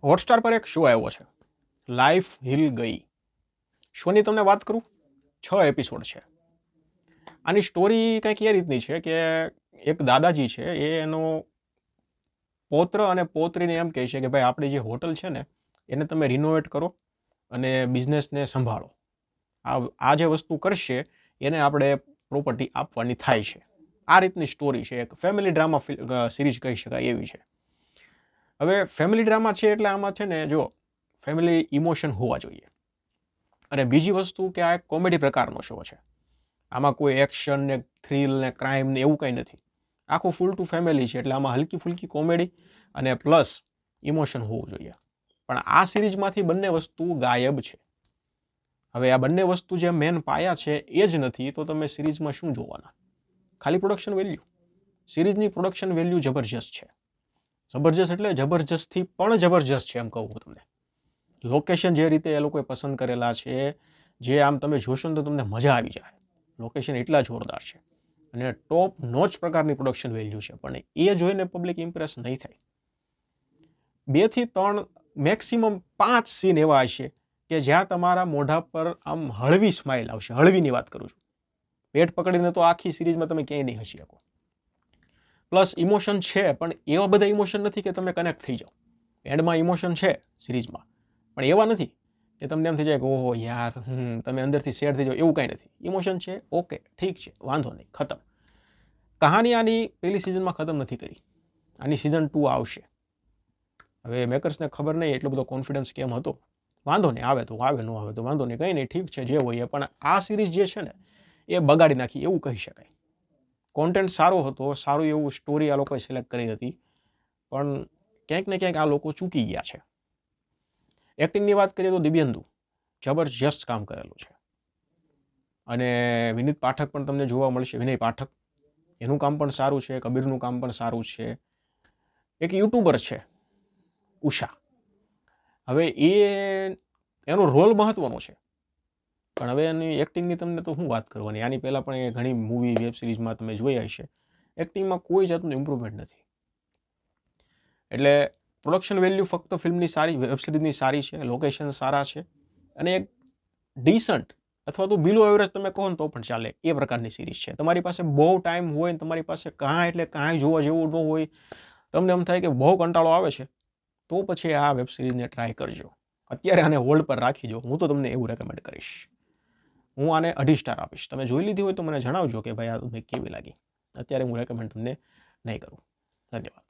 Hotstar પર એક show આવ્યો છે, લાઈફ હિલ ગઈ. શોની તમને વાત કરું, 6 એપિસોડ છે. આની સ્ટોરી કંઈક એ રીતની છે કે એક દાદાજી છે, એ એનો પૌત્ર અને પૌત્રીને એમ કહે છે કે ભાઈ આપણી જે હોટલ છે ને એને તમે રિનોવેટ કરો અને બિઝનેસને સંભાળો. આ જે વસ્તુ કરશે એને આપણે પ્રોપર્ટી આપવાની થાય છે. આ રીતની સ્ટોરી છે, એક ફેમિલી ડ્રામા સિરીઝ કહી શકાય એવી છે. હવે ફેમિલી ડ્રામા છે એટલે આમાં છે ને જો ફેમિલી ઇમોશન હોવા જોઈએ. અને બીજી વસ્તુ કે આ એક કોમેડી પ્રકારનો શો છે. આમાં કોઈ એક્શન ને થ્રિલ ને ક્રાઇમ ને એવું કંઈ નથી. આખું ફૂલ ટુ ફેમિલી છે એટલે આમાં હલકી ફુલકી કોમેડી અને પ્લસ ઇમોશન હોવું જોઈએ. પણ આ સિરીઝમાંથી બંને વસ્તુ ગાયબ છે. હવે આ બંને વસ્તુ જે મેન પાયા છે એ જ નથી તો તમે સિરીઝમાં શું જોવાના? ખાલી પ્રોડક્શન વેલ્યુ. સિરીઝની પ્રોડક્શન વેલ્યુ જબરજસ્ત છે. જબરજસ્ત એટલે જબરજસ્તથી પણ જબરજસ્ત છે એમ કહું હું તમને. લોકેશન જે રીતે એ લોકોએ પસંદ કરેલા છે, જે આમ તમે જોશો ને તો તમને મજા આવી જાય. લોકેશન એટલા જોરદાર છે અને ટોપ નોચ પ્રકારની પ્રોડક્શન વેલ્યુ છે, પણ એ જોઈને પબ્લિક ઇમ્પ્રેસ નહીં થાય. 2 થી 3 મેક્સિમમ 5 સીન એવા હશે કે જ્યાં તમારા મોઢા પર આમ હળવી સ્માઇલ આવશે. હળવીની વાત કરું છું. પેટ પકડીને તો આખી સિરીઝમાં તમે ક્યાંય નહીં હસી શકો. પ્લસ ઇમોશન છે, પણ એવા બધા ઇમોશન નથી કે તમે કનેક્ટ થઈ જાઓ. એન્ડમાં ઇમોશન છે સિરીઝમાં, પણ એવા નથી કે તમને એમ થઈ જાય કે ઓહો યાર તમે અંદરથી શેર થઈ જાઓ, એવું કાંઈ નથી. ઇમોશન છે, ઓકે ઠીક છે, વાંધો નહીં, ખતમ. કહાની આની પહેલી સિઝનમાં ખતમ નથી કરી. આની સિઝન 2 આવશે. હવે મેકર્સને ખબર નહીં એટલો બધો કોન્ફિડન્સ કેમ હતો. વાંધો નહીં, આવે તો આવે, ન આવે તો વાંધો નહીં, કંઈ નહીં, ઠીક છે જે હોય. પણ આ સિરીઝ જે છે ને એ બગાડી નાખી એવું કહી શકાય. કોન્ટેન્ટ સારો હતો, સારું એવું સ્ટોરી આ લોકોએ સિલેક્ટ કરી હતી, પણ ક્યાંક ને ક્યાંક આ લોકો ચૂકી ગયા છે. એક્ટિંગની વાત કરીએ તો દિવ્યેન્દુ જબરજસ્ત કામ કરેલું છે. અને વિનીત પાઠક પણ તમને જોવા મળશે. વિનય પાઠક, એનું કામ પણ સારું છે. કબીરનું કામ પણ સારું છે. એક યુટ્યુબર છે ઉષા, હવે એનો રોલ મહત્વનો છે, પણ હવે એની એક્ટિંગની તમને તો શું વાત કરવાની. આની પહેલાં પણ એ ઘણી મૂવી વેબ સિરીઝમાં તમે જોયા હશે. એક્ટિંગમાં કોઈ જાતનું ઇમ્પ્રુવમેન્ટ નથી. એટલે પ્રોડક્શન વેલ્યુ ફક્ત ફિલ્મની સારી, વેબ સિરીઝની સારી છે, લોકેશન સારા છે અને એક ડિસન્ટ અથવા તો બિલો એવરેજ તમે કહો ને તો પણ ચાલે એ પ્રકારની સિરીઝ છે. તમારી પાસે બહુ ટાઈમ હોય ને તમારી પાસે કાંઈ જોવા જેવું ન હોય, તમને એમ થાય કે બહુ કંટાળો આવે છે, તો પછી આ વેબ સિરીઝને ટ્રાય કરજો. અત્યારે આને હોલ્ડ પર રાખી દો. હું તો તમને એવું રેકમેન્ડ કરીશ. હું આને 2.5 સ્ટાર આપીશ. તમે જોઈ લીધી હોય તો મને જણાવજો કે ભાઈ આ તમને કેવી લાગી. અત્યારે હું રેકમેન્ડ તમને નહીં કરું. ધન્યવાદ.